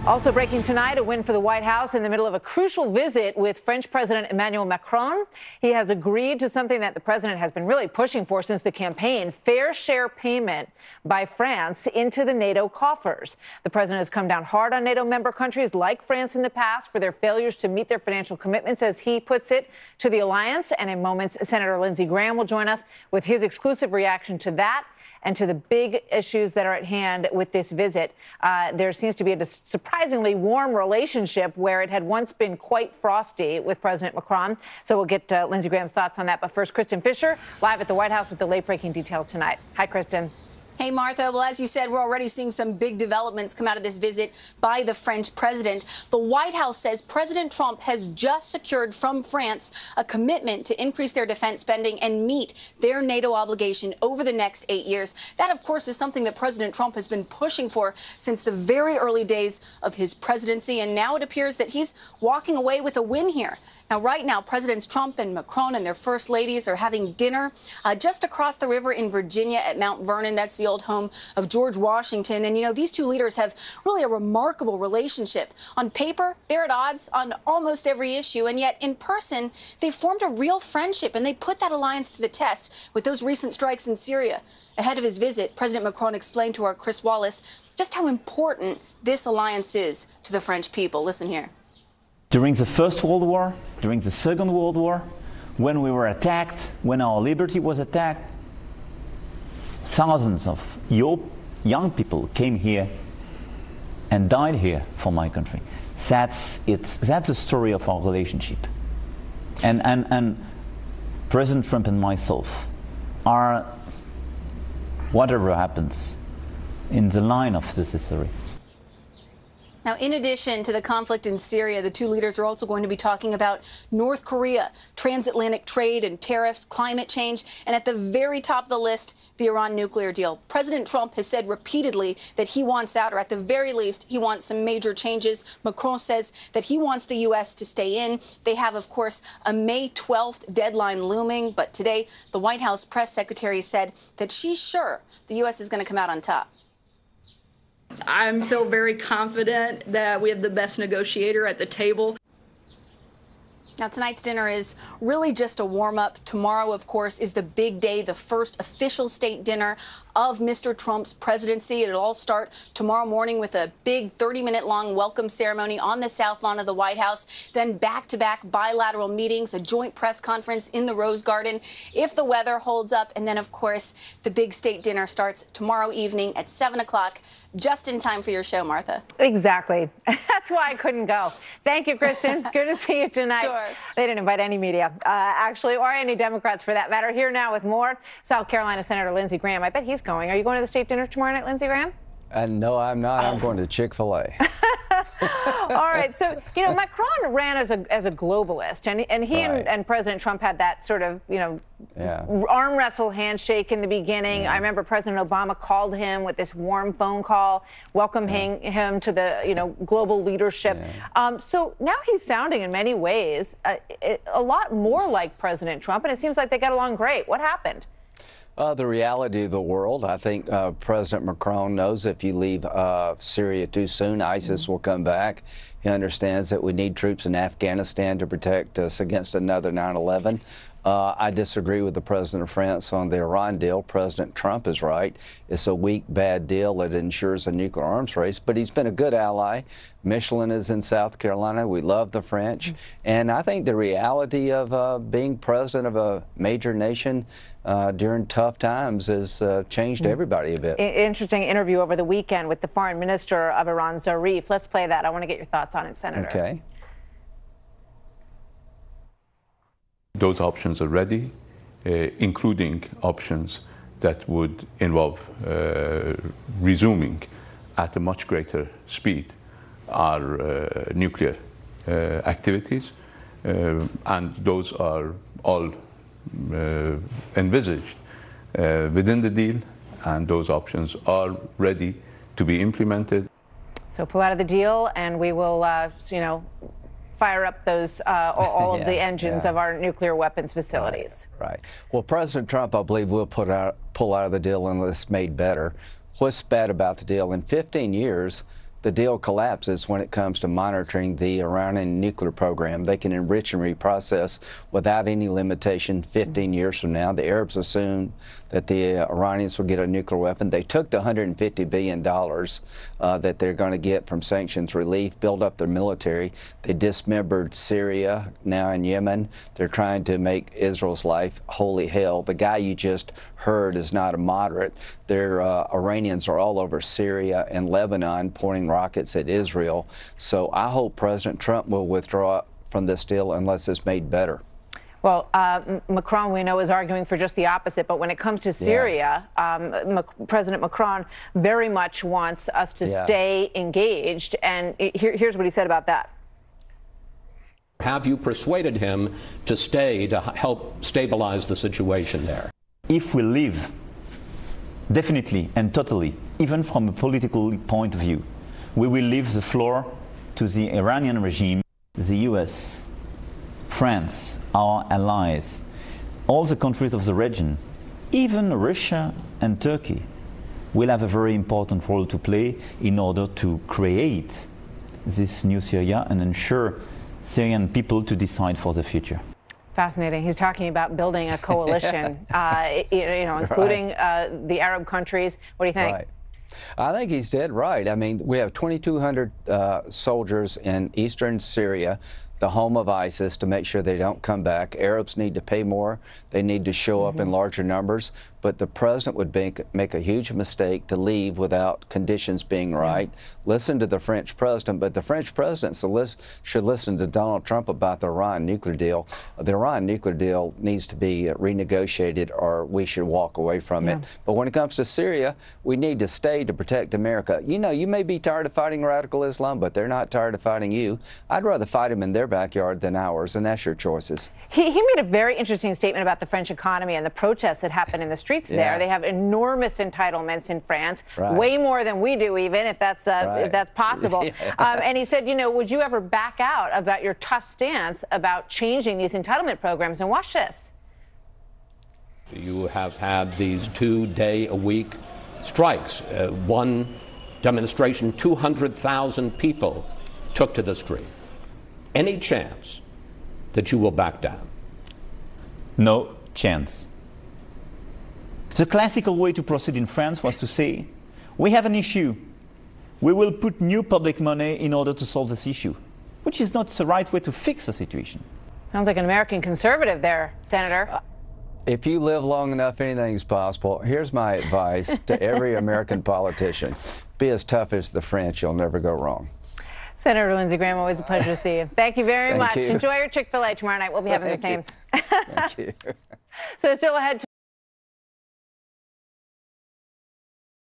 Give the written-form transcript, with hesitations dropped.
Also breaking tonight, a win for the White House in the middle of a crucial visit with French President Emmanuel Macron. He has agreed to something that the president has been really pushing for since the campaign, fair share payment by France into the NATO coffers. The president has come down hard on NATO member countries like France in the past for their failures to meet their financial commitments, as he puts it, to the alliance. And in moments, Senator Lindsey Graham will join us with his exclusive reaction to that and to the big issues that are at hand with this visit. There seems to be a surprisingly warm relationship where it had once been quite frosty with President Macron. So we'll get Lindsey Graham's thoughts on that. But first, Kristen Fisher, live at the White House with the late-breaking details tonight. Hi, Kristen. Hey, Martha. Well, as you said, we're already seeing some big developments come out of this visit by the French president. The White House says President Trump has just secured from France a commitment to increase their defense spending and meet their NATO obligation over the next 8 years. That, of course, is something that President Trump has been pushing for since the very early days of his presidency. And now it appears that he's walking away with a win here. Now, right now, Presidents Trump and Macron and their first ladies are having dinner just across the river in Virginia at Mount Vernon. That's the old home of George Washington. And, you know, these two leaders have really a remarkable relationship. On paper, they're at odds on almost every issue. And yet, in person, they formed a real friendship. And they put that alliance to the test with those recent strikes in Syria. Ahead of his visit, President Macron explained to our Chris Wallace just how important this alliance is to the French people. Listen here. During the First World War, during the Second World War, when we were attacked, when our liberty was attacked, thousands of young people came here and died here for my country. That's the story of our relationship. And President Trump and myself are, whatever happens, in the line of this history. Now, in addition to the conflict in Syria, the two leaders are also going to be talking about North Korea, transatlantic trade and tariffs, climate change, and at the very top of the list, the Iran nuclear deal. President Trump has said repeatedly that he wants out, or at the very least, he wants some major changes. Macron says that he wants the U.S. to stay in. They have, of course, a May 12th deadline looming. But today, the White House press secretary said that she's sure the U.S. is going to come out on top. I feel very confident that we have the best negotiator at the table. Now, tonight's dinner is really just a warm-up. Tomorrow, of course, is the big day, the first official state dinner of Mr. Trump's presidency. It'll all start tomorrow morning with a big 30-minute-long welcome ceremony on the South Lawn of the White House, then back-to-back bilateral meetings, a joint press conference in the Rose Garden, if the weather holds up. And then, of course, the big state dinner starts tomorrow evening at 7 o'clock, just in time for your show, Martha. Exactly. That's why I couldn't go. Thank you, Kristen. Good to see you tonight. Sure. They didn't invite any media, actually, or any Democrats for that matter. Here now with more, South Carolina Senator Lindsey Graham. I bet he's going. Are you going to the state dinner tomorrow night, Lindsey Graham? No, I'm not. I'm going to Chick-fil-A. All right. So, you know, Macron ran as a globalist, and he Right. and President Trump had that sort of, you know, arm wrestle handshake in the beginning. I remember President Obama called him with this warm phone call, welcoming him to the, you know, global leadership. So now he's sounding in many ways a lot more like President Trump, and it seems like they got along great. What happened? The reality of the world. I think President Macron knows if you leave Syria too soon, ISIS will come back. He understands that we need troops in Afghanistan to protect us against another 9/11. I disagree with the president of France on the Iran deal. President Trump is right. It's a weak, bad deal that ensures a nuclear arms race, but he's been a good ally. Michelin is in South Carolina. We love the French. And I think the reality of being president of a major nation during tough times has changed everybody a bit. Interesting interview over the weekend with the foreign minister of Iran, Zarif. Let's play that. I want to get your thoughts on it, Senator. Okay. Those options are ready, including options that would involve resuming at a much greater speed our nuclear activities, and those are all envisaged within the deal, and those options are ready to be implemented. So pull out of the deal, and we will, you know, fire up those all of the engines of our nuclear weapons facilities. Right. Well, President Trump, I believe, will pull out of the deal unless made better. What's bad about the deal? In 15 years, the deal collapses when it comes to monitoring the Iranian nuclear program. They can enrich and reprocess without any limitation 15 years from now. The Arabs assumed that the Iranians would get a nuclear weapon. They took the $150 billion that they're going to get from sanctions relief, build up their military. They dismembered Syria, now in Yemen. They're trying to make Israel's life holy hell. The guy you just heard is not a moderate. Their Iranians are all over Syria and Lebanon pointing rockets at Israel. So I hope President Trump will withdraw from this deal unless it's made better. Well, Macron, we know, is arguing for just the opposite. But when it comes to Syria, President Macron very much wants us to stay engaged. And here's what he said about that. Have you persuaded him to stay to help stabilize the situation there? If we leave, definitely and totally, even from a political point of view, we will leave the floor to the Iranian regime, the US, France, our allies, all the countries of the region, even Russia and Turkey will have a very important role to play in order to create this new Syria and ensure Syrian people to decide for the future. Fascinating. He's talking about building a coalition, including the Arab countries. What do you think? Right. I think he's dead right. I mean, we have 2,200 soldiers in eastern Syria, the home of ISIS, to make sure they don't come back. Arabs need to pay more. They need to show up in larger numbers. But the president would make a huge mistake to leave without conditions being right. Listen to the French president, but the French president should listen to Donald Trump about the Iran nuclear deal. The Iran nuclear deal needs to be renegotiated, or we should walk away from it. But when it comes to Syria, we need to stay to protect America. You know, you may be tired of fighting radical Islam, but they're not tired of fighting you. I'd rather fight them in their backyard than ours, and that's your choices. He made a very interesting statement about the French economy and the protests that happen in the streets there. They have enormous entitlements in France, way more than we do, even if that's possible. And he said, you know, would you ever back out about your tough stance about changing these entitlement programs? And watch this. You have had these 2-day-a-week strikes. One demonstration, 200,000 people took to the street. Any chance that you will back down? No chance. The classical way to proceed in France was to say, we have an issue. We will put new public money in order to solve this issue, which is not the right way to fix the situation. Sounds like an American conservative there, Senator. If you live long enough, anything's possible. Here's my advice to every American politician. Be as tough as the French. You'll never go wrong. Senator Lindsey Graham, always a pleasure to see you. Thank you very much. You. Enjoy your Chick-fil-A tomorrow night. We'll be having the same. Thank you. So still ahead.